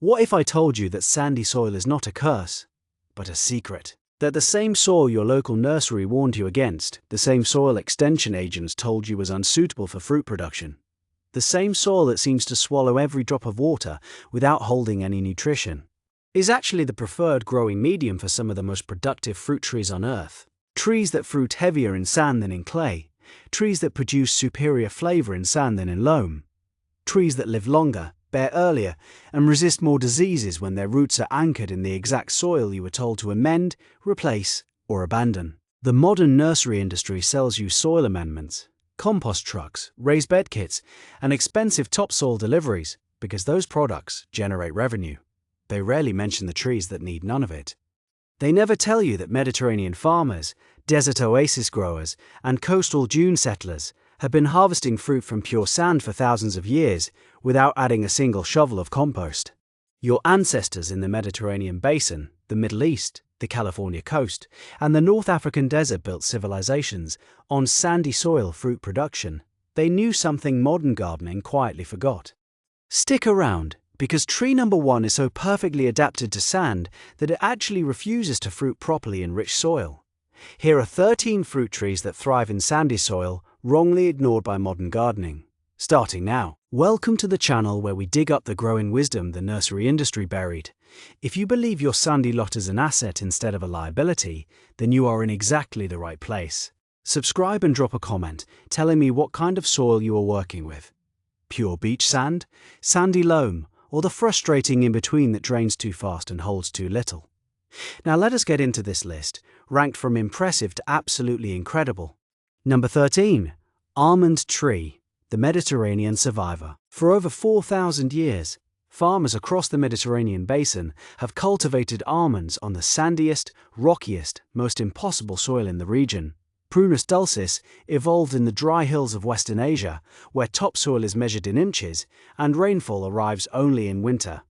What if I told you that sandy soil is not a curse, but a secret? That the same soil your local nursery warned you against, the same soil extension agents told you was unsuitable for fruit production, the same soil that seems to swallow every drop of water without holding any nutrition, is actually the preferred growing medium for some of the most productive fruit trees on Earth. Trees that fruit heavier in sand than in clay, trees that produce superior flavor in sand than in loam, trees that live longer, bear earlier, and resist more diseases when their roots are anchored in the exact soil you were told to amend, replace, or abandon. The modern nursery industry sells you soil amendments, compost trucks, raised bed kits, and expensive topsoil deliveries because those products generate revenue. They rarely mention the trees that need none of it. They never tell you that Mediterranean farmers, desert oasis growers, and coastal dune settlers have been harvesting fruit from pure sand for thousands of years without adding a single shovel of compost. Your ancestors in the Mediterranean basin, the Middle East, the California coast, and the North African desert built civilizations on sandy soil fruit production. They knew something modern gardening quietly forgot. Stick around, because tree number 1 is so perfectly adapted to sand that it actually refuses to fruit properly in rich soil. Here are 13 fruit trees that thrive in sandy soil, wrongly ignored by modern gardening. Starting now. Welcome to the channel where we dig up the growing wisdom the nursery industry buried. If you believe your sandy lot is an asset instead of a liability, then you are in exactly the right place. Subscribe and drop a comment telling me what kind of soil you are working with. Pure beach sand, sandy loam, or the frustrating in-between that drains too fast and holds too little. Now let us get into this list, ranked from impressive to absolutely incredible. Number 13. Almond tree, the Mediterranean survivor. For over 4,000 years, farmers across the Mediterranean basin have cultivated almonds on the sandiest, rockiest, most impossible soil in the region. Prunus dulcis evolved in the dry hills of Western Asia, where topsoil is measured in inches and rainfall arrives only in winter.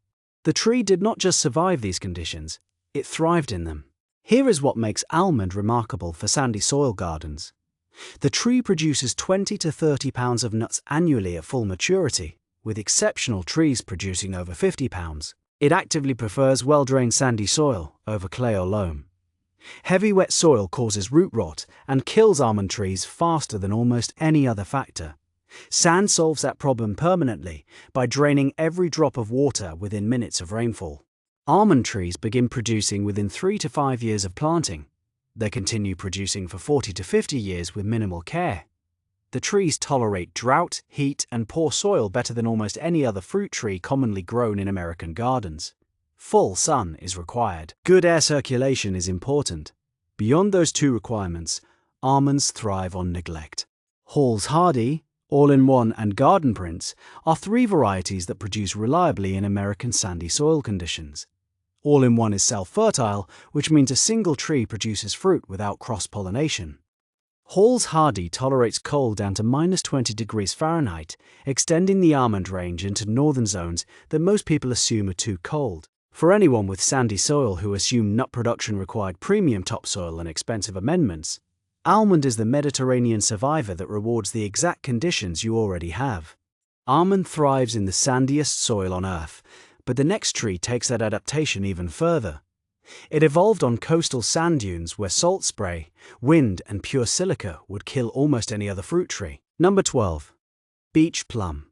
The tree did not just survive these conditions, it thrived in them. Here is what makes almond remarkable for sandy soil gardens. The tree produces 20 to 30 pounds of nuts annually at full maturity, with exceptional trees producing over 50 pounds. It actively prefers well-drained sandy soil over clay or loam. Heavy wet soil causes root rot and kills almond trees faster than almost any other factor. Sand solves that problem permanently by draining every drop of water within minutes of rainfall. Almond trees begin producing within 3 to 5 years of planting. They continue producing for 40 to 50 years with minimal care. The trees tolerate drought, heat, and poor soil better than almost any other fruit tree commonly grown in American gardens. Full sun is required. Good air circulation is important. Beyond those two requirements, almonds thrive on neglect. Hall's Hardy, All-in-One, and Garden Prince are 3 varieties that produce reliably in American sandy soil conditions. All-in-One is self-fertile, which means a single tree produces fruit without cross-pollination. Hall's Hardy tolerates cold down to -20 degrees Fahrenheit, extending the almond range into northern zones that most people assume are too cold. For anyone with sandy soil who assume nut production required premium topsoil and expensive amendments, almond is the Mediterranean survivor that rewards the exact conditions you already have. Almond thrives in the sandiest soil on Earth, but the next tree takes that adaptation even further. It evolved on coastal sand dunes where salt spray, wind, and pure silica would kill almost any other fruit tree. Number 12. Beach plum,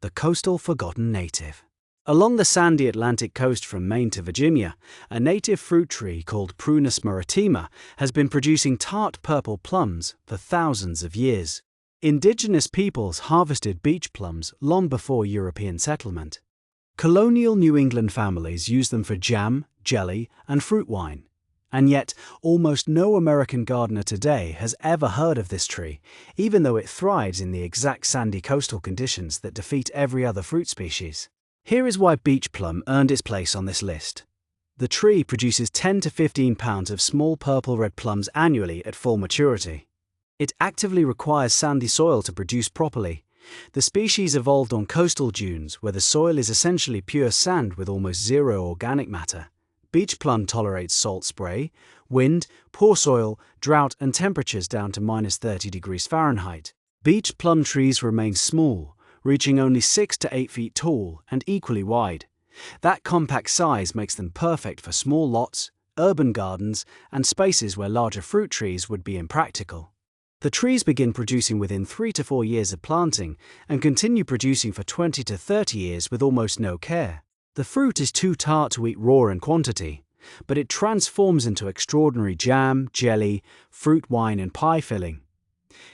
the coastal forgotten native. Along the sandy Atlantic coast from Maine to Virginia, a native fruit tree called Prunus maritima has been producing tart purple plums for thousands of years. Indigenous peoples harvested beach plums long before European settlement. Colonial New England families used them for jam, jelly, and fruit wine. And yet, almost no American gardener today has ever heard of this tree, even though it thrives in the exact sandy coastal conditions that defeat every other fruit species. Here is why beach plum earned its place on this list. The tree produces 10 to 15 pounds of small purple-red plums annually at full maturity. It actively requires sandy soil to produce properly. The species evolved on coastal dunes where the soil is essentially pure sand with almost zero organic matter. Beach plum tolerates salt spray, wind, poor soil, drought, and temperatures down to -30 degrees Fahrenheit. Beach plum trees remain small, reaching only 6 to 8 feet tall and equally wide. That compact size makes them perfect for small lots, urban gardens, and spaces where larger fruit trees would be impractical. The trees begin producing within 3 to 4 years of planting and continue producing for 20 to 30 years with almost no care. The fruit is too tart to eat raw in quantity, but it transforms into extraordinary jam, jelly, fruit wine, and pie filling.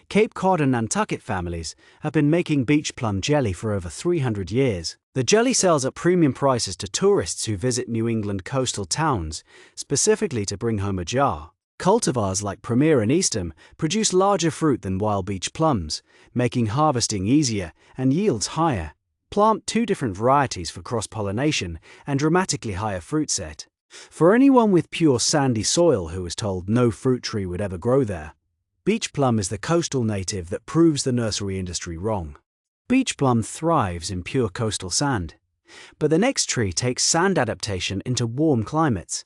Cape Cod and Nantucket families have been making beach plum jelly for over 300 years. The jelly sells at premium prices to tourists who visit New England coastal towns, specifically to bring home a jar. Cultivars like Premier and Eastham produce larger fruit than wild beach plums, making harvesting easier and yields higher. Plant 2 different varieties for cross-pollination and dramatically higher fruit set. For anyone with pure sandy soil who was told no fruit tree would ever grow there, beach plum is the coastal native that proves the nursery industry wrong. Beach plum thrives in pure coastal sand, but the next tree takes sand adaptation into warm climates,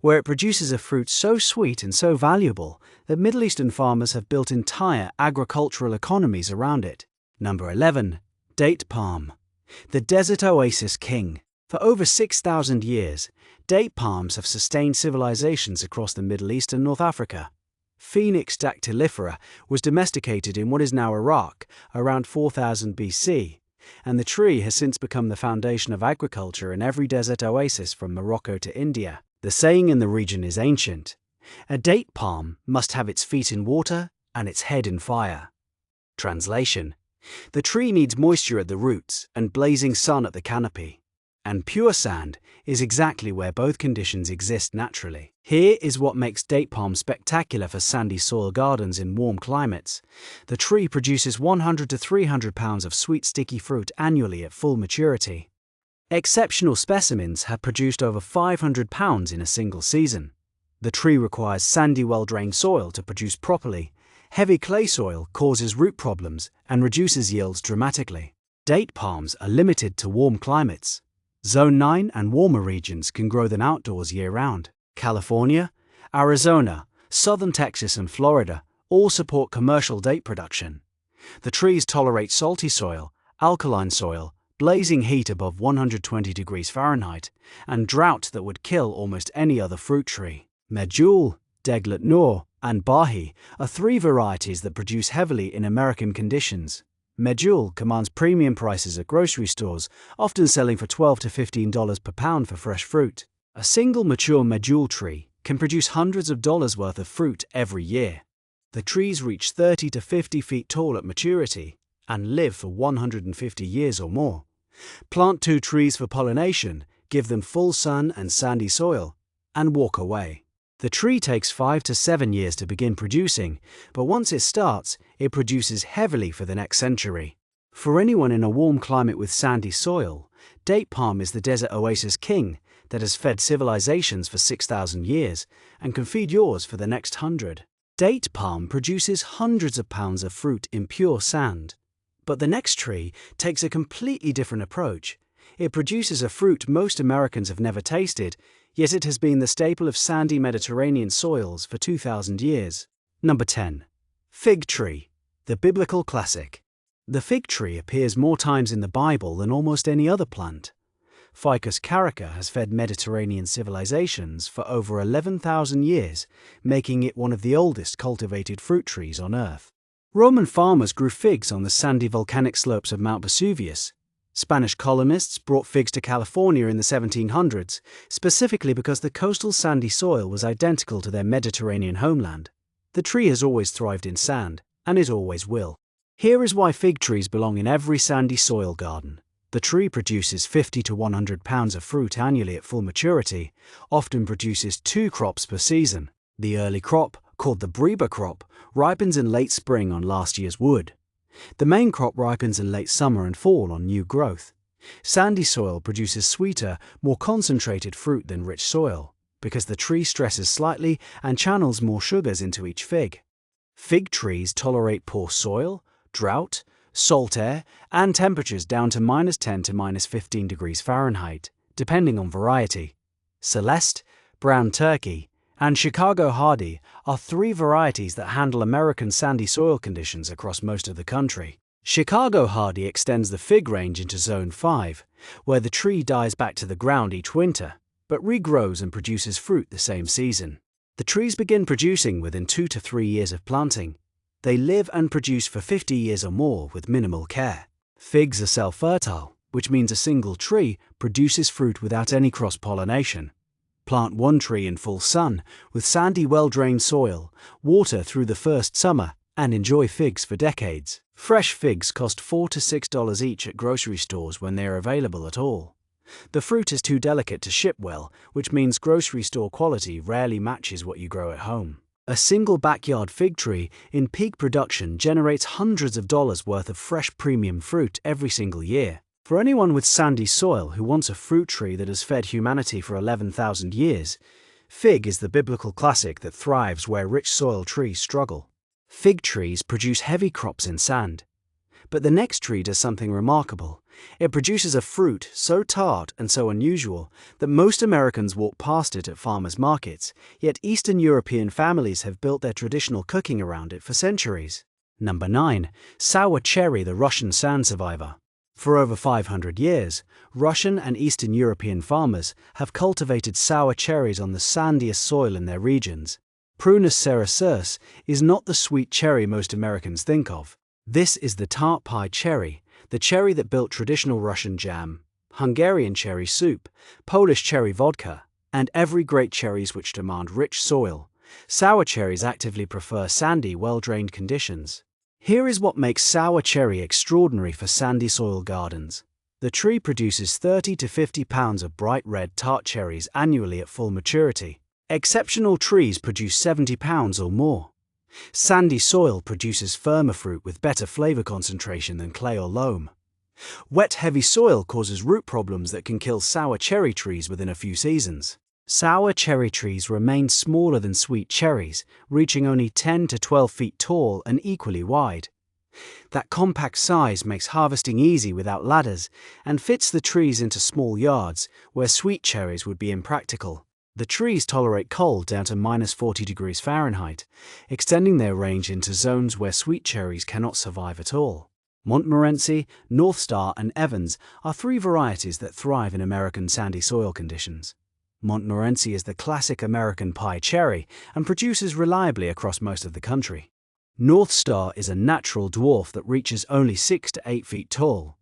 where it produces a fruit so sweet and so valuable that Middle Eastern farmers have built entire agricultural economies around it. Number 11. Date palm. The desert oasis king. For over 6,000 years, date palms have sustained civilizations across the Middle East and North Africa. Phoenix dactylifera was domesticated in what is now Iraq around 4000 BC, and the tree has since become the foundation of agriculture in every desert oasis from Morocco to India. The saying in the region is ancient: a date palm must have its feet in water and its head in fire. Translation: the tree needs moisture at the roots and blazing sun at the canopy. And pure sand is exactly where both conditions exist naturally. Here is what makes date palm spectacular for sandy soil gardens in warm climates. The tree produces 100 to 300 pounds of sweet sticky fruit annually at full maturity. Exceptional specimens have produced over 500 pounds in a single season. The tree requires sandy, well-drained soil to produce properly. Heavy clay soil causes root problems and reduces yields dramatically. Date palms are limited to warm climates. Zone 9 and warmer regions can grow them outdoors year-round. California, Arizona, southern Texas and Florida all support commercial date production. The trees tolerate salty soil, alkaline soil, blazing heat above 120 degrees Fahrenheit, and drought that would kill almost any other fruit tree. Medjool, Deglet Noor, and Bahi are 3 varieties that produce heavily in American conditions. Medjool commands premium prices at grocery stores, often selling for $12 to $15 per pound for fresh fruit. A single mature medjool tree can produce hundreds of dollars worth of fruit every year. The trees reach 30 to 50 feet tall at maturity and live for 150 years or more. Plant 2 trees for pollination, give them full sun and sandy soil, and walk away. The tree takes 5 to 7 years to begin producing, but once it starts, it produces heavily for the next century. For anyone in a warm climate with sandy soil, date palm is the desert oasis king that has fed civilizations for 6,000 years and can feed yours for the next 100. Date palm produces hundreds of pounds of fruit in pure sand. But the next tree takes a completely different approach. It produces a fruit most Americans have never tasted, yet it has been the staple of sandy Mediterranean soils for 2,000 years. Number 10. Fig tree, the biblical classic. The fig tree appears more times in the Bible than almost any other plant. Ficus carica has fed Mediterranean civilizations for over 11,000 years, making it one of the oldest cultivated fruit trees on Earth. Roman farmers grew figs on the sandy volcanic slopes of Mount Vesuvius. Spanish colonists brought figs to California in the 1700s, specifically because the coastal sandy soil was identical to their Mediterranean homeland. The tree has always thrived in sand, and it always will. Here is why fig trees belong in every sandy soil garden. The tree produces 50 to 100 pounds of fruit annually at full maturity, often produces 2 crops per season. The early crop, called the Breba crop, ripens in late spring on last year's wood. The main crop ripens in late summer and fall on new growth. Sandy soil produces sweeter, more concentrated fruit than rich soil, because the tree stresses slightly and channels more sugars into each fig. Fig trees tolerate poor soil, drought, salt air, and temperatures down to -10 to -15 degrees Fahrenheit, depending on variety. Celeste, Brown Turkey, and Chicago Hardy are 3 varieties that handle American sandy soil conditions across most of the country. Chicago hardy extends the fig range into Zone 5, where the tree dies back to the ground each winter, but regrows and produces fruit the same season. The trees begin producing within 2 to 3 years of planting. They live and produce for 50 years or more with minimal care. Figs are self-fertile, which means a single tree produces fruit without any cross-pollination. Plant one tree in full sun, with sandy, well-drained soil, water through the first summer, and enjoy figs for decades. Fresh figs cost $4 to $6 each at grocery stores when they are available at all. The fruit is too delicate to ship well, which means grocery store quality rarely matches what you grow at home. A single backyard fig tree in peak production generates hundreds of dollars worth of fresh premium fruit every single year. For anyone with sandy soil who wants a fruit tree that has fed humanity for 11,000 years, fig is the biblical classic that thrives where rich soil trees struggle. Fig trees produce heavy crops in sand. But the next tree does something remarkable. It produces a fruit so tart and so unusual that most Americans walk past it at farmers' markets, yet Eastern European families have built their traditional cooking around it for centuries. Number 9. Sour cherry, the Russian sand survivor. For over 500 years, Russian and Eastern European farmers have cultivated sour cherries on the sandiest soil in their regions. Prunus cerassus is not the sweet cherry most Americans think of. This is the tart pie cherry, the cherry that built traditional Russian jam, Hungarian cherry soup, Polish cherry vodka, and every great cherries which demand rich soil. Sour cherries actively prefer sandy, well-drained conditions. Here is what makes sour cherry extraordinary for sandy soil gardens. The tree produces 30 to 50 pounds of bright red tart cherries annually at full maturity. Exceptional trees produce 70 pounds or more. Sandy soil produces firmer fruit with better flavor concentration than clay or loam. Wet, heavy soil causes root problems that can kill sour cherry trees within a few seasons. Sour cherry trees remain smaller than sweet cherries, reaching only 10 to 12 feet tall and equally wide. That compact size makes harvesting easy without ladders and fits the trees into small yards where sweet cherries would be impractical. The trees tolerate cold down to -40 degrees Fahrenheit, extending their range into zones where sweet cherries cannot survive at all. Montmorency, North Star, and Evans are 3 varieties that thrive in American sandy soil conditions. Montmorency is the classic American pie cherry and produces reliably across most of the country. North Star is a natural dwarf that reaches only 6 to 8 feet tall.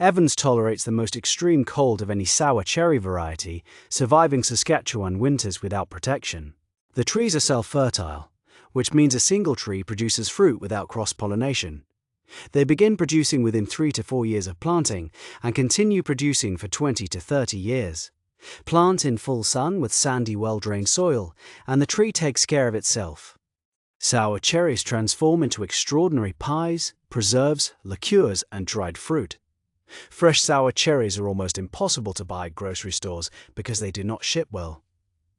Evans tolerates the most extreme cold of any sour cherry variety, surviving Saskatchewan winters without protection. The trees are self-fertile, which means a single tree produces fruit without cross-pollination. They begin producing within 3 to 4 years of planting and continue producing for 20 to 30 years. Plant in full sun with sandy, well-drained soil, and the tree takes care of itself. Sour cherries transform into extraordinary pies, preserves, liqueurs, and dried fruit. Fresh sour cherries are almost impossible to buy at grocery stores because they do not ship well.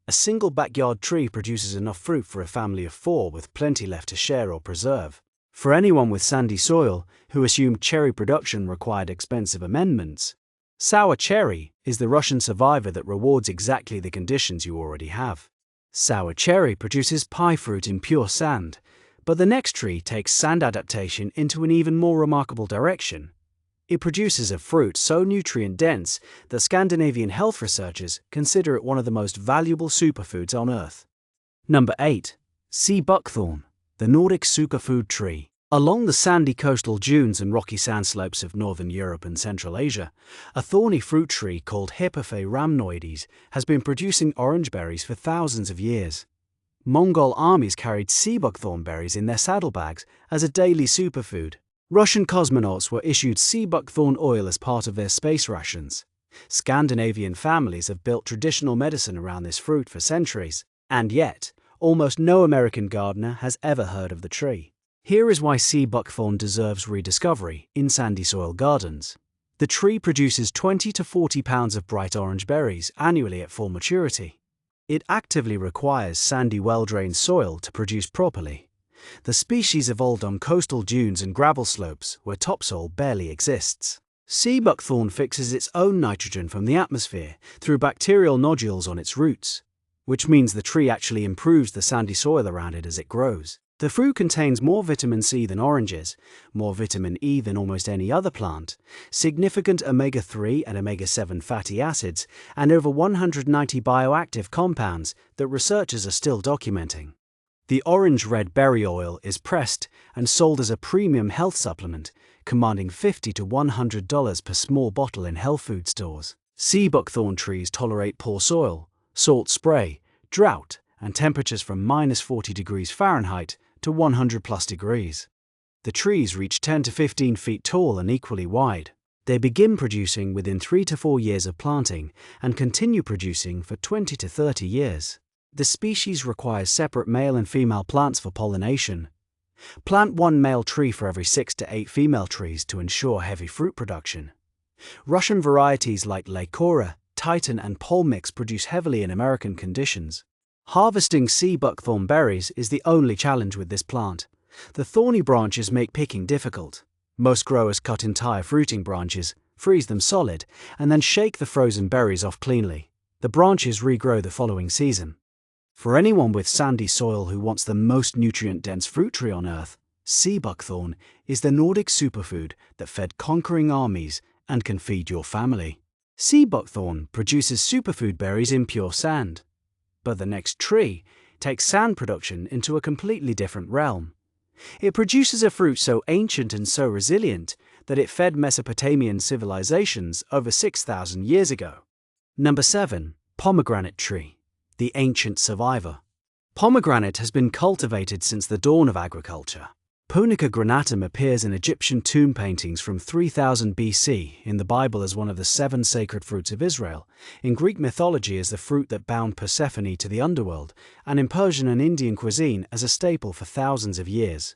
A single backyard tree produces enough fruit for a family of 4 with plenty left to share or preserve. For anyone with sandy soil who assumed cherry production required expensive amendments, sour cherry is the Russian survivor that rewards exactly the conditions you already have. Sour cherry produces pie fruit in pure sand, but the next tree takes sand adaptation into an even more remarkable direction. It produces a fruit so nutrient-dense that Scandinavian health researchers consider it one of the most valuable superfoods on Earth. Number 8. Sea buckthorn, the Nordic superfood tree. Along the sandy coastal dunes and rocky sandslopes of northern Europe and Central Asia, a thorny fruit tree called Hippophae rhamnoides has been producing orange berries for thousands of years. Mongol armies carried sea buckthorn berries in their saddlebags as a daily superfood. Russian cosmonauts were issued sea buckthorn oil as part of their space rations. Scandinavian families have built traditional medicine around this fruit for centuries, and yet, almost no American gardener has ever heard of the tree. Here is why sea buckthorn deserves rediscovery in sandy soil gardens. The tree produces 20 to 40 pounds of bright orange berries annually at full maturity. It actively requires sandy, well-drained soil to produce properly. The species evolved on coastal dunes and gravel slopes where topsoil barely exists. Sea buckthorn fixes its own nitrogen from the atmosphere through bacterial nodules on its roots, which means the tree actually improves the sandy soil around it as it grows. The fruit contains more vitamin C than oranges, more vitamin E than almost any other plant, significant omega-3 and omega-7 fatty acids, and over 190 bioactive compounds that researchers are still documenting. The orange-red berry oil is pressed and sold as a premium health supplement, commanding $50 to $100 per small bottle in health food stores. Sea buckthorn trees tolerate poor soil, salt spray, drought, and temperatures from -40 degrees Fahrenheit to 100 plus degrees. The trees reach 10 to 15 feet tall and equally wide. They begin producing within 3 to 4 years of planting and continue producing for 20 to 30 years. The species requires separate male and female plants for pollination. Plant one male tree for every 6 to 8 female trees to ensure heavy fruit production. Russian varieties like Lycora, Titan, and Polmix produce heavily in American conditions. Harvesting sea buckthorn berries is the only challenge with this plant. The thorny branches make picking difficult. Most growers cut entire fruiting branches, freeze them solid, and then shake the frozen berries off cleanly. The branches regrow the following season. For anyone with sandy soil who wants the most nutrient-dense fruit tree on earth, sea buckthorn is the Nordic superfood that fed conquering armies and can feed your family. Sea buckthorn produces superfood berries in pure sand. But the next tree takes sand production into a completely different realm. It produces a fruit so ancient and so resilient that it fed Mesopotamian civilizations over 6,000 years ago. Number 7. Pomegranate tree, the ancient survivor. Pomegranate has been cultivated since the dawn of agriculture. Punica granatum appears in Egyptian tomb paintings from 3000 BC, in the Bible as one of the 7 sacred fruits of Israel, in Greek mythology as the fruit that bound Persephone to the underworld, and in Persian and Indian cuisine as a staple for thousands of years.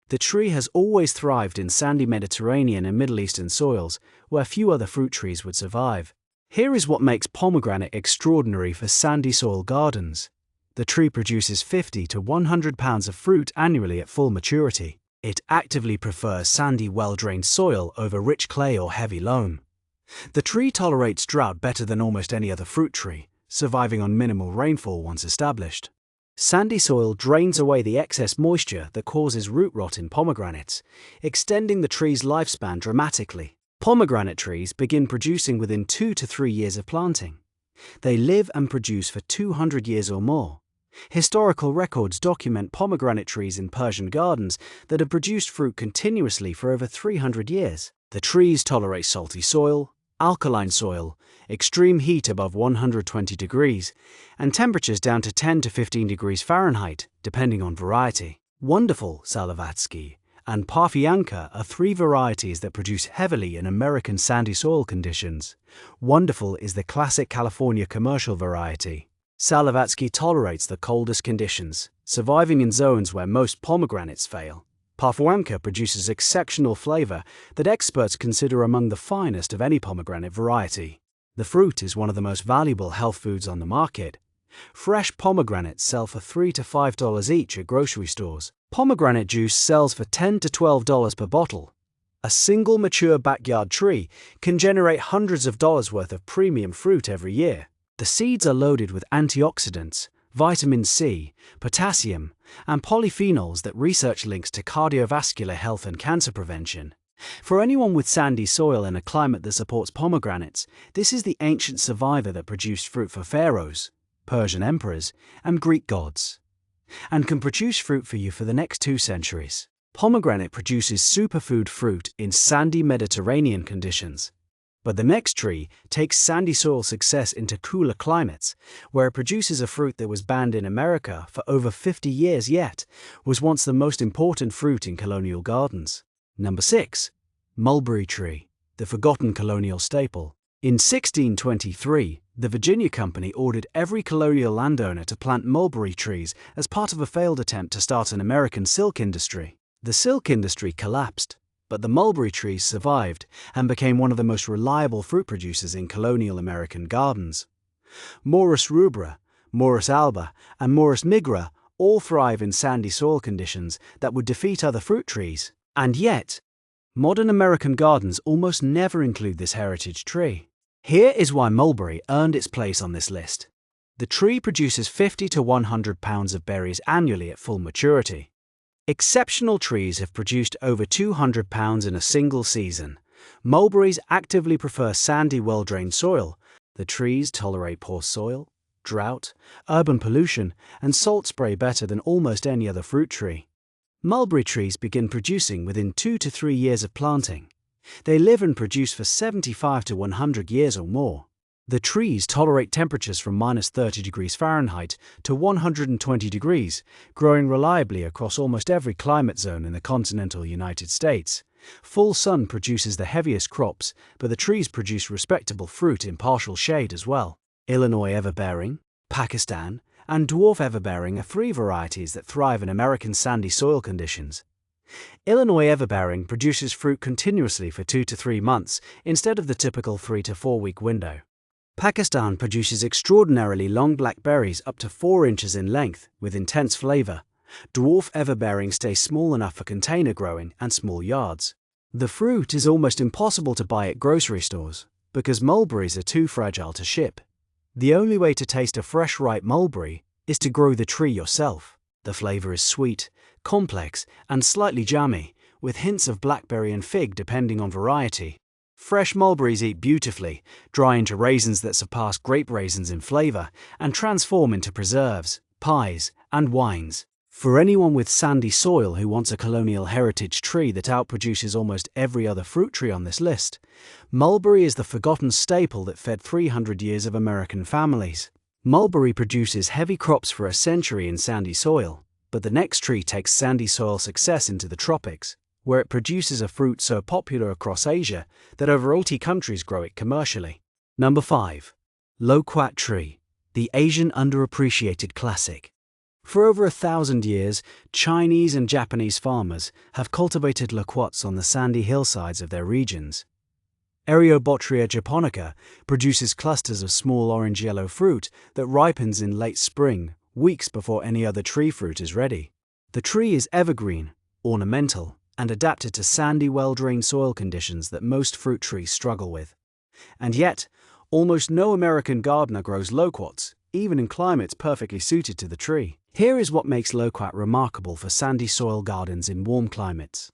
The tree has always thrived in sandy Mediterranean and Middle Eastern soils, where few other fruit trees would survive. Here is what makes pomegranate extraordinary for sandy soil gardens. The tree produces 50 to 100 pounds of fruit annually at full maturity. It actively prefers sandy, well-drained soil over rich clay or heavy loam. The tree tolerates drought better than almost any other fruit tree, surviving on minimal rainfall once established. Sandy soil drains away the excess moisture that causes root rot in pomegranates, extending the tree's lifespan dramatically. Pomegranate trees begin producing within 2 to 3 years of planting. They live and produce for 200 years or more. Historical records document pomegranate trees in Persian gardens that have produced fruit continuously for over 300 years. The trees tolerate salty soil, alkaline soil, extreme heat above 120 degrees, and temperatures down to 10 to 15 degrees Fahrenheit, depending on variety. Wonderful, Salavatsky, and Parfianka are 3 varieties that produce heavily in American sandy soil conditions. Wonderful is the classic California commercial variety. Salavatsky tolerates the coldest conditions, surviving in zones where most pomegranates fail. Parfianka produces exceptional flavor that experts consider among the finest of any pomegranate variety. The fruit is one of the most valuable health foods on the market. Fresh pomegranates sell for $3 to $5 each at grocery stores. Pomegranate juice sells for $10 to $12 per bottle. A single mature backyard tree can generate hundreds of dollars worth of premium fruit every year. The seeds are loaded with antioxidants, vitamin C, potassium, and polyphenols that research links to cardiovascular health and cancer prevention. For anyone with sandy soil and a climate that supports pomegranates, this is the ancient survivor that produced fruit for pharaohs, Persian emperors, and Greek gods, and can produce fruit for you for the next 2 centuries. Pomegranate produces superfood fruit in sandy Mediterranean conditions. But the next tree takes sandy soil success into cooler climates, where it produces a fruit that was banned in America for over 50 years yet was once the most important fruit in colonial gardens. Number 6. Mulberry tree, the forgotten colonial staple. In 1623, the Virginia Company ordered every colonial landowner to plant mulberry trees as part of a failed attempt to start an American silk industry. The silk industry collapsed, but the mulberry trees survived and became one of the most reliable fruit producers in colonial American gardens. Morus rubra, Morus alba, and Morus nigra all thrive in sandy soil conditions that would defeat other fruit trees. And yet, modern American gardens almost never include this heritage tree. Here is why mulberry earned its place on this list. The tree produces 50 to 100 pounds of berries annually at full maturity. Exceptional trees have produced over 200 pounds in a single season. Mulberries actively prefer sandy, well-drained soil. The trees tolerate poor soil, drought, urban pollution, and salt spray better than almost any other fruit tree. Mulberry trees begin producing within 2 to 3 years of planting. They live and produce for 75 to 100 years or more. The trees tolerate temperatures from -30 degrees Fahrenheit to 120 degrees, growing reliably across almost every climate zone in the continental United States. Full sun produces the heaviest crops, but the trees produce respectable fruit in partial shade as well. Illinois everbearing, Pakistan, and dwarf everbearing are 3 varieties that thrive in American sandy soil conditions. Illinois everbearing produces fruit continuously for 2 to 3 months instead of the typical 3 to 4 week window. Pakistan produces extraordinarily long black berries up to 4 inches in length with intense flavor. Dwarf everbearing stays small enough for container growing and small yards. The fruit is almost impossible to buy at grocery stores because mulberries are too fragile to ship. The only way to taste a fresh ripe mulberry is to grow the tree yourself. The flavor is sweet, complex, and slightly jammy, with hints of blackberry and fig depending on variety. Fresh mulberries eat beautifully, dry into raisins that surpass grape raisins in flavor, and transform into preserves, pies, and wines. For anyone with sandy soil who wants a colonial heritage tree that outproduces almost every other fruit tree on this list, mulberry is the forgotten staple that fed 300 years of American families. Mulberry produces heavy crops for a century in sandy soil, but the next tree takes sandy soil success into the tropics, where it produces a fruit so popular across Asia that over 80 countries grow it commercially. Number 5. Loquat tree, the Asian underappreciated classic. For over 1,000 years, Chinese and Japanese farmers have cultivated loquats on the sandy hillsides of their regions. Areobotria japonica produces clusters of small orange-yellow fruit that ripens in late spring, weeks before any other tree fruit is ready. The tree is evergreen, ornamental, and adapted to sandy, well-drained soil conditions that most fruit trees struggle with. And yet, almost no American gardener grows loquats, even in climates perfectly suited to the tree. Here is what makes loquat remarkable for sandy soil gardens in warm climates.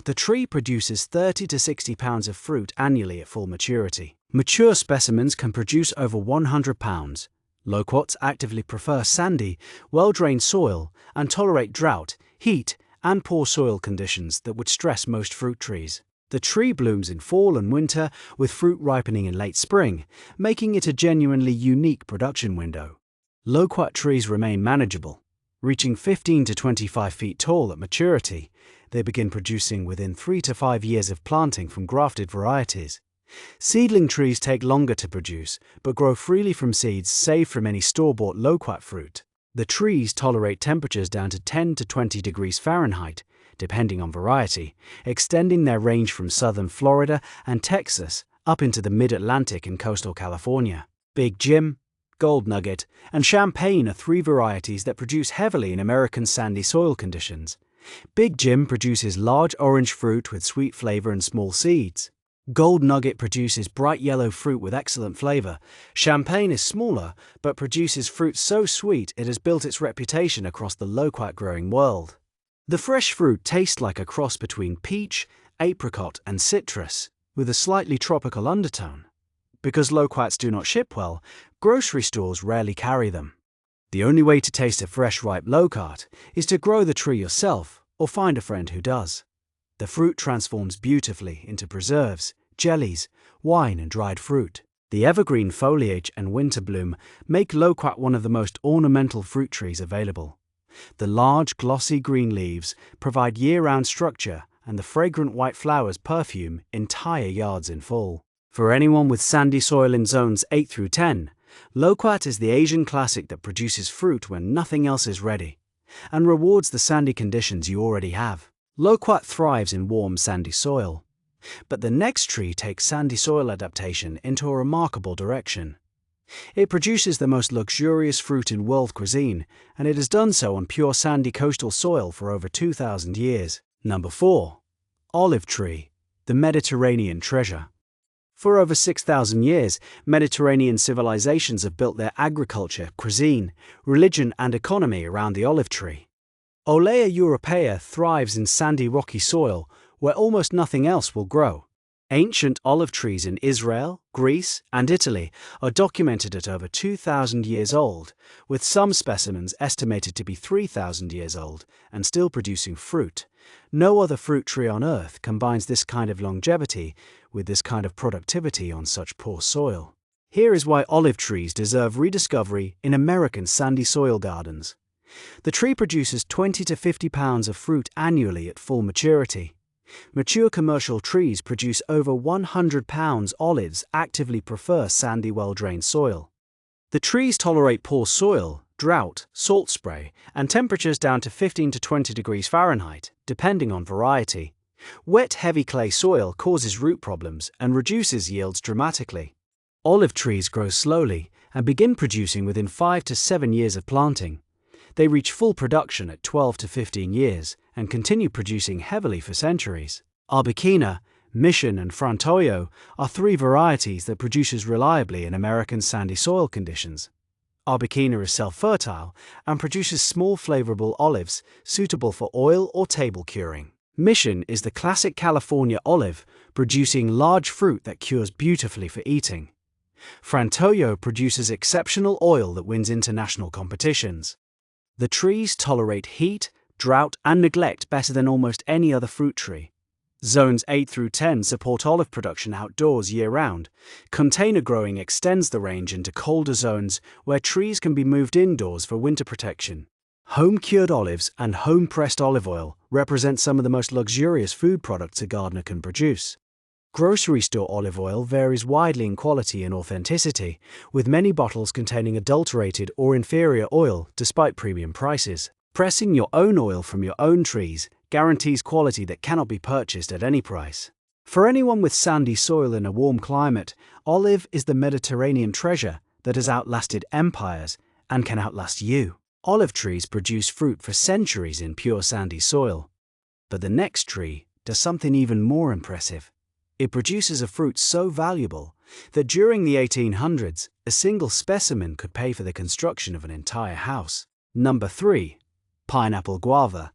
The tree produces 30 to 60 pounds of fruit annually at full maturity. Mature specimens can produce over 100 pounds. Loquats actively prefer sandy, well-drained soil and tolerate drought, heat, and poor soil conditions that would stress most fruit trees. The tree blooms in fall and winter, with fruit ripening in late spring, making it a genuinely unique production window. Loquat trees remain manageable. Reaching 15 to 25 feet tall at maturity, they begin producing within 3 to 5 years of planting from grafted varieties. Seedling trees take longer to produce, but grow freely from seeds saved from any store-bought loquat fruit. The trees tolerate temperatures down to 10 to 20 degrees Fahrenheit, depending on variety, extending their range from southern Florida and Texas up into the mid-Atlantic and coastal California. Big Jim, Gold Nugget, and Champagne are 3 varieties that produce heavily in American sandy soil conditions. Big Jim produces large orange fruit with sweet flavor and small seeds. Gold Nugget produces bright yellow fruit with excellent flavor. Champagne is smaller, but produces fruit so sweet it has built its reputation across the loquat growing world. The fresh fruit tastes like a cross between peach, apricot, and citrus, with a slightly tropical undertone. Because loquats do not ship well, grocery stores rarely carry them. The only way to taste a fresh ripe loquat is to grow the tree yourself or find a friend who does. The fruit transforms beautifully into preserves, jellies, wine, and dried fruit. The evergreen foliage and winter bloom make loquat one of the most ornamental fruit trees available. The large, glossy green leaves provide year-round structure, and the fragrant white flowers perfume entire yards in fall. For anyone with sandy soil in zones 8 through 10, loquat is the Asian classic that produces fruit when nothing else is ready, and rewards the sandy conditions you already have. Loquat thrives in warm, sandy soil. But the next tree takes sandy soil adaptation into a remarkable direction. It produces the most luxurious fruit in world cuisine, and it has done so on pure sandy coastal soil for over 2,000 years. Number 4. Olive tree, the Mediterranean treasure. For over 6,000 years, Mediterranean civilizations have built their agriculture, cuisine, religion, and economy around the olive tree. Olea europaea thrives in sandy, rocky soil where almost nothing else will grow. Ancient olive trees in Israel, Greece, and Italy are documented at over 2,000 years old, with some specimens estimated to be 3,000 years old and still producing fruit. No other fruit tree on Earth combines this kind of longevity with this kind of productivity on such poor soil. Here is why olive trees deserve rediscovery in American sandy soil gardens. The tree produces 20 to 50 pounds of fruit annually at full maturity. Mature commercial trees produce over 100 pounds. Olives actively prefer sandy, well-drained soil. The trees tolerate poor soil, drought, salt spray, and temperatures down to 15 to 20 degrees Fahrenheit, depending on variety. Wet, heavy clay soil causes root problems and reduces yields dramatically. Olive trees grow slowly and begin producing within 5 to 7 years of planting. They reach full production at 12 to 15 years and continue producing heavily for centuries. Arbequina, Mission, and Frantoio are three varieties that produces reliably in American sandy soil conditions. Arbequina is self-fertile and produces small flavorable olives suitable for oil or table curing. Mission is the classic California olive, producing large fruit that cures beautifully for eating. Frantoio produces exceptional oil that wins international competitions. The trees tolerate heat, drought, and neglect better than almost any other fruit tree. Zones 8 through 10 support olive production outdoors year-round. Container growing extends the range into colder zones where trees can be moved indoors for winter protection. Home-cured olives and home-pressed olive oil represent some of the most luxurious food products a gardener can produce. Grocery store olive oil varies widely in quality and authenticity, with many bottles containing adulterated or inferior oil despite premium prices. Pressing your own oil from your own trees guarantees quality that cannot be purchased at any price. For anyone with sandy soil in a warm climate, olive is the Mediterranean treasure that has outlasted empires and can outlast you. Olive trees produce fruit for centuries in pure sandy soil. But the next tree does something even more impressive. It produces a fruit so valuable that during the 1800s, a single specimen could pay for the construction of an entire house. Number 3. Pineapple guava,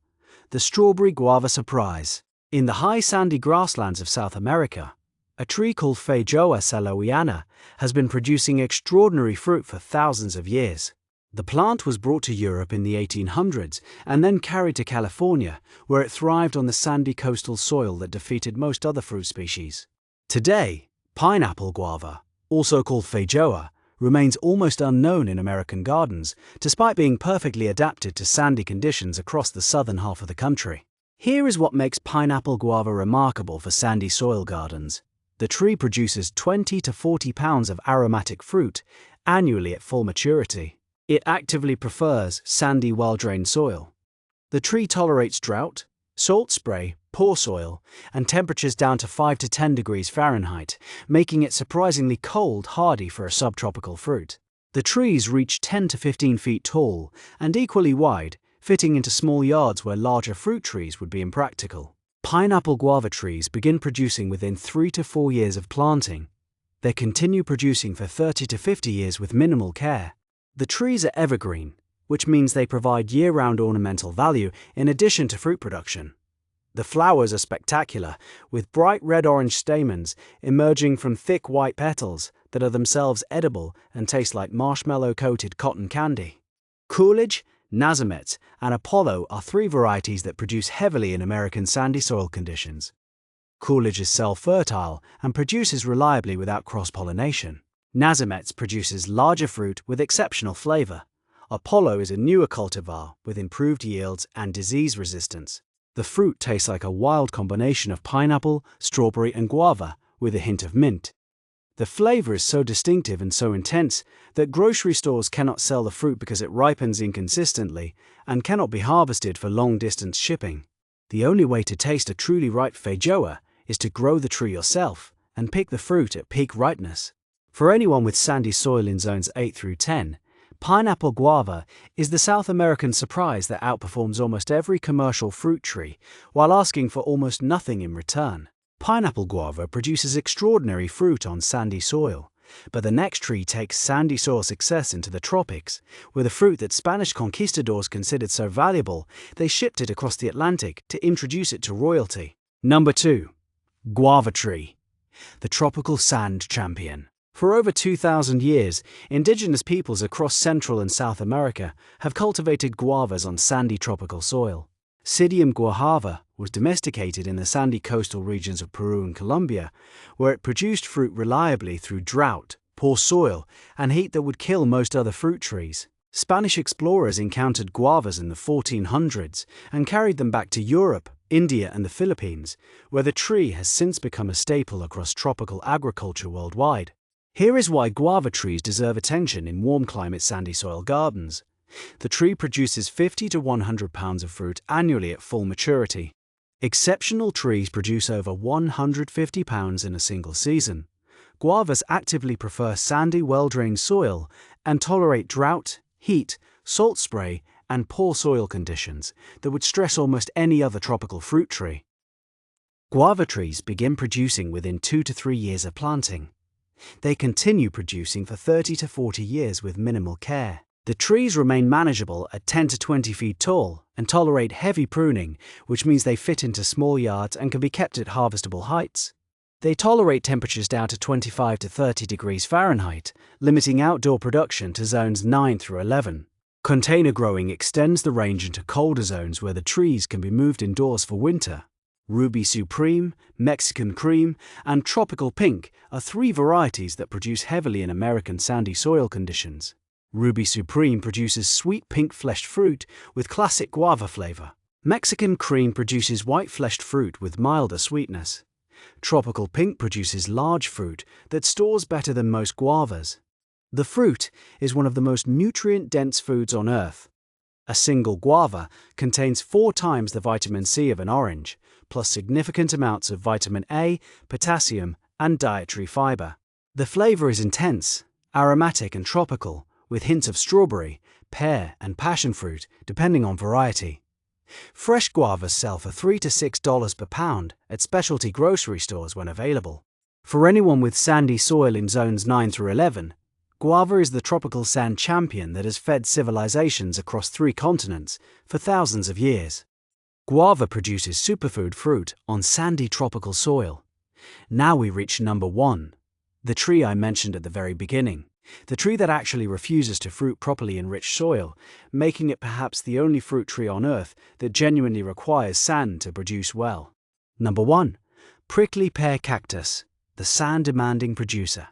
the strawberry guava surprise. In the high sandy grasslands of South America, a tree called Feijoa saloiana has been producing extraordinary fruit for thousands of years. The plant was brought to Europe in the 1800s and then carried to California, where it thrived on the sandy coastal soil that defeated most other fruit species. Today, pineapple guava, also called feijoa, remains almost unknown in American gardens, despite being perfectly adapted to sandy conditions across the southern half of the country. Here is what makes pineapple guava remarkable for sandy soil gardens. The tree produces 20 to 40 pounds of aromatic fruit annually at full maturity. It actively prefers sandy, well-drained soil. The tree tolerates drought, salt spray, poor soil, and temperatures down to 5 to 10 degrees Fahrenheit, making it surprisingly cold, hardy for a subtropical fruit. The trees reach 10 to 15 feet tall and equally wide, fitting into small yards where larger fruit trees would be impractical. Pineapple guava trees begin producing within 3 to 4 years of planting. They continue producing for 30 to 50 years with minimal care. The trees are evergreen, which means they provide year-round ornamental value in addition to fruit production. The flowers are spectacular, with bright red-orange stamens emerging from thick white petals that are themselves edible and taste like marshmallow-coated cotton candy. Coolidge, Nasomet, and Apollo are three varieties that produce heavily in American sandy soil conditions. Coolidge is self-fertile and produces reliably without cross-pollination. Nasomet produces larger fruit with exceptional flavor. Apollo is a newer cultivar with improved yields and disease resistance. The fruit tastes like a wild combination of pineapple, strawberry, and guava with a hint of mint. The flavor is so distinctive and so intense that grocery stores cannot sell the fruit because it ripens inconsistently and cannot be harvested for long-distance shipping. The only way to taste a truly ripe feijoa is to grow the tree yourself and pick the fruit at peak ripeness. For anyone with sandy soil in zones 8 through 10, pineapple guava is the South American surprise that outperforms almost every commercial fruit tree while asking for almost nothing in return. Pineapple guava produces extraordinary fruit on sandy soil, but the next tree takes sandy soil success into the tropics, where the fruit that Spanish conquistadors considered so valuable, they shipped it across the Atlantic to introduce it to royalty. Number 2. Guava tree, the tropical sand champion. For over 2,000 years, indigenous peoples across Central and South America have cultivated guavas on sandy tropical soil. Psidium guajava was domesticated in the sandy coastal regions of Peru and Colombia, where it produced fruit reliably through drought, poor soil, and heat that would kill most other fruit trees. Spanish explorers encountered guavas in the 1400s and carried them back to Europe, India, and the Philippines, where the tree has since become a staple across tropical agriculture worldwide. Here is why guava trees deserve attention in warm climate sandy soil gardens. The tree produces 50 to 100 pounds of fruit annually at full maturity. Exceptional trees produce over 150 pounds in a single season. Guavas actively prefer sandy, well-drained soil and tolerate drought, heat, salt spray, and poor soil conditions that would stress almost any other tropical fruit tree. Guava trees begin producing within 2 to 3 years of planting. They continue producing for 30 to 40 years with minimal care. The trees remain manageable at 10 to 20 feet tall and tolerate heavy pruning, which means they fit into small yards and can be kept at harvestable heights. They tolerate temperatures down to 25 to 30 degrees Fahrenheit, limiting outdoor production to zones 9 through 11. Container growing extends the range into colder zones where the trees can be moved indoors for winter. Ruby Supreme, Mexican Cream, and Tropical Pink are 3 varieties that produce heavily in American sandy soil conditions. Ruby Supreme produces sweet pink-fleshed fruit with classic guava flavor. Mexican Cream produces white-fleshed fruit with milder sweetness. Tropical Pink produces large fruit that stores better than most guavas. The fruit is one of the most nutrient-dense foods on Earth. A single guava contains 4 times the vitamin C of an orange, plus significant amounts of vitamin A, potassium, and dietary fiber. The flavor is intense, aromatic, and tropical, with hints of strawberry, pear, and passion fruit, depending on variety. Fresh guavas sell for $3 to $6 per pound at specialty grocery stores when available. For anyone with sandy soil in zones 9 through 11, guava is the tropical sand champion that has fed civilizations across 3 continents for thousands of years. Guava produces superfood fruit on sandy tropical soil. Now we reach number 1, the tree I mentioned at the very beginning. The tree that actually refuses to fruit properly in rich soil, making it perhaps the only fruit tree on Earth that genuinely requires sand to produce well. Number 1. Prickly pear cactus, the sand-demanding producer.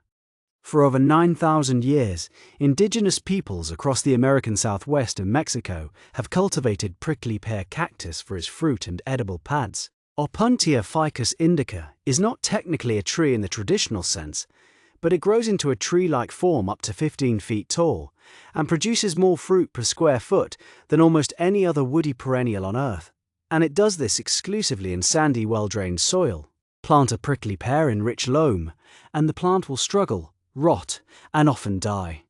For over 9,000 years, indigenous peoples across the American Southwest and Mexico have cultivated prickly pear cactus for its fruit and edible pads. Opuntia ficus indica is not technically a tree in the traditional sense, but it grows into a tree-like form up to 15 feet tall and produces more fruit per square foot than almost any other woody perennial on Earth. And it does this exclusively in sandy, well-drained soil. Plant a prickly pear in rich loam, and the plant will struggle, rot, and often die.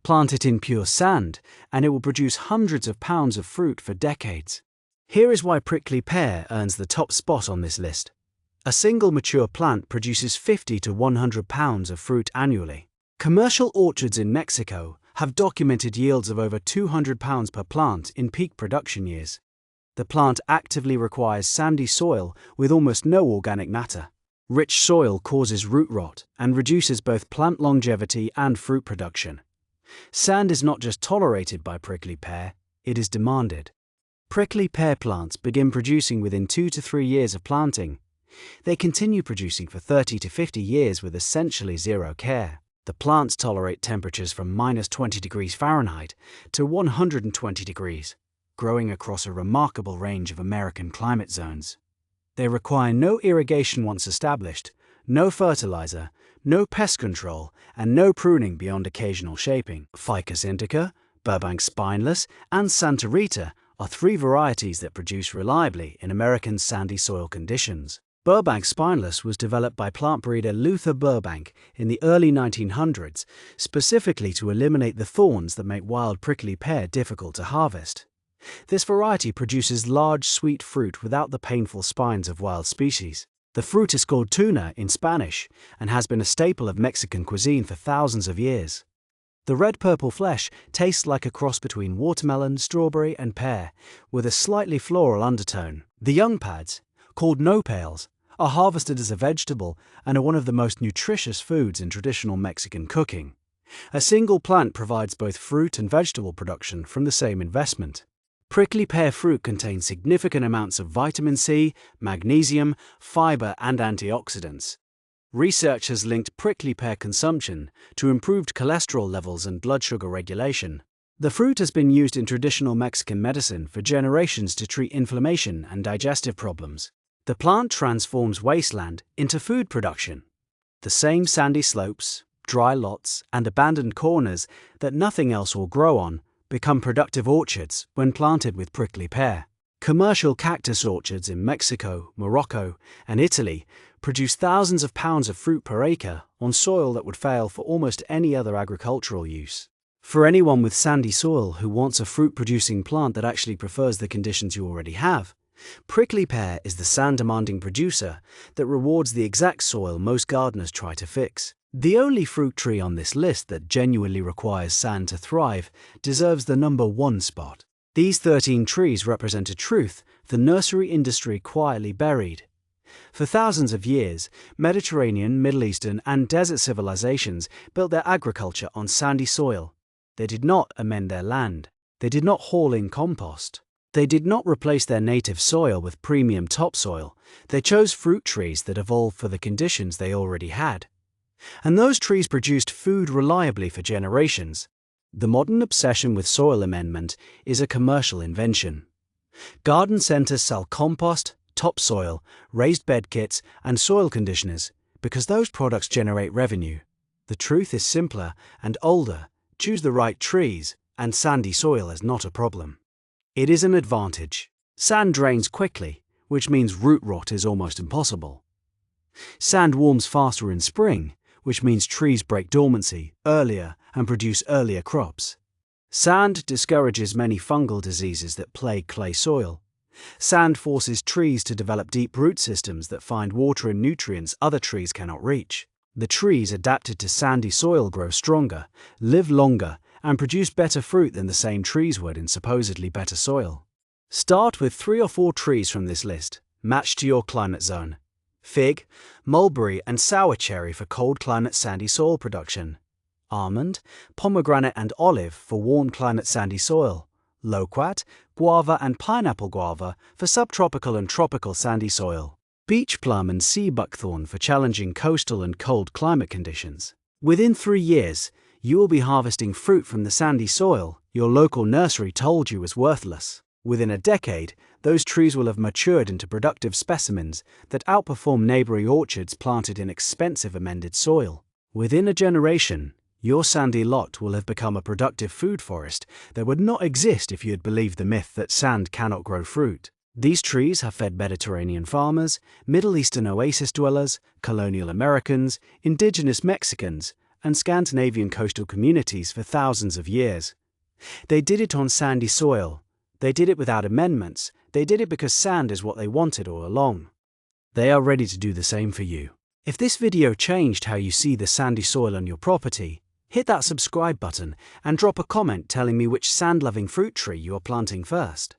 Plant it in pure sand, and it will produce hundreds of pounds of fruit for decades. Here is why prickly pear earns the top spot on this list. A single mature plant produces 50 to 100 pounds of fruit annually. Commercial orchards in Mexico have documented yields of over 200 pounds per plant in peak production years. The plant actively requires sandy soil with almost no organic matter. Rich soil causes root rot and reduces both plant longevity and fruit production. Sand is not just tolerated by prickly pear, it is demanded. Prickly pear plants begin producing within 2 to 3 years of planting. They continue producing for 30 to 50 years with essentially zero care. The plants tolerate temperatures from -20 degrees Fahrenheit to 120 degrees, growing across a remarkable range of American climate zones. They require no irrigation once established, no fertilizer, no pest control, and no pruning beyond occasional shaping. Ficus indica, Burbank spineless, and Santa Rita are 3 varieties that produce reliably in American sandy soil conditions. Burbank spineless was developed by plant breeder Luther Burbank in the early 1900s, specifically to eliminate the thorns that make wild prickly pear difficult to harvest. This variety produces large, sweet fruit without the painful spines of wild species. The fruit is called tuna in Spanish and has been a staple of Mexican cuisine for thousands of years. The red-purple flesh tastes like a cross between watermelon, strawberry, and pear, with a slightly floral undertone. The young pads, called nopales, are harvested as a vegetable and are one of the most nutritious foods in traditional Mexican cooking. A single plant provides both fruit and vegetable production from the same investment. Prickly pear fruit contains significant amounts of vitamin C, magnesium, fiber, and antioxidants. Research has linked prickly pear consumption to improved cholesterol levels and blood sugar regulation. The fruit has been used in traditional Mexican medicine for generations to treat inflammation and digestive problems. The plant transforms wasteland into food production. The same sandy slopes, dry lots, and abandoned corners that nothing else will grow on become productive orchards when planted with prickly pear. Commercial cactus orchards in Mexico, Morocco, and Italy produce thousands of pounds of fruit per acre on soil that would fail for almost any other agricultural use. For anyone with sandy soil who wants a fruit-producing plant that actually prefers the conditions you already have, prickly pear is the sand-demanding producer that rewards the exact soil most gardeners try to fix. The only fruit tree on this list that genuinely requires sand to thrive deserves the #1 spot. These 13 trees represent a truth the nursery industry quietly buried. For thousands of years, Mediterranean, Middle Eastern, and desert civilizations built their agriculture on sandy soil. They did not amend their land. They did not haul in compost. They did not replace their native soil with premium topsoil. They chose fruit trees that evolved for the conditions they already had. And those trees produced food reliably for generations. The modern obsession with soil amendment is a commercial invention. Garden centers sell compost, topsoil, raised bed kits, and soil conditioners because those products generate revenue. The truth is simpler and older. Choose the right trees, and sandy soil is not a problem. It is an advantage. Sand drains quickly, which means root rot is almost impossible. Sand warms faster in spring, which means trees break dormancy earlier and produce earlier crops. Sand discourages many fungal diseases that plague clay soil. Sand forces trees to develop deep root systems that find water and nutrients other trees cannot reach. The trees adapted to sandy soil grow stronger, live longer, and produce better fruit than the same trees would in supposedly better soil. Start with 3 or 4 trees from this list, matched to your climate zone. Fig, mulberry, and sour cherry for cold climate sandy soil production. Almond, pomegranate, and olive for warm climate sandy soil. Loquat, guava, and pineapple guava for subtropical and tropical sandy soil. Beach plum and sea buckthorn for challenging coastal and cold climate conditions. Within 3 years, you will be harvesting fruit from the sandy soil your local nursery told you was worthless. Within a decade, those trees will have matured into productive specimens that outperform neighboring orchards planted in expensive amended soil. Within a generation, your sandy lot will have become a productive food forest that would not exist if you had believed the myth that sand cannot grow fruit. These trees have fed Mediterranean farmers, Middle Eastern oasis dwellers, colonial Americans, indigenous Mexicans, and Scandinavian coastal communities for thousands of years. They did it on sandy soil. They did it without amendments. They did it because sand is what they wanted all along. They are ready to do the same for you. If this video changed how you see the sandy soil on your property, hit that subscribe button and drop a comment telling me which sand-loving fruit tree you are planting first.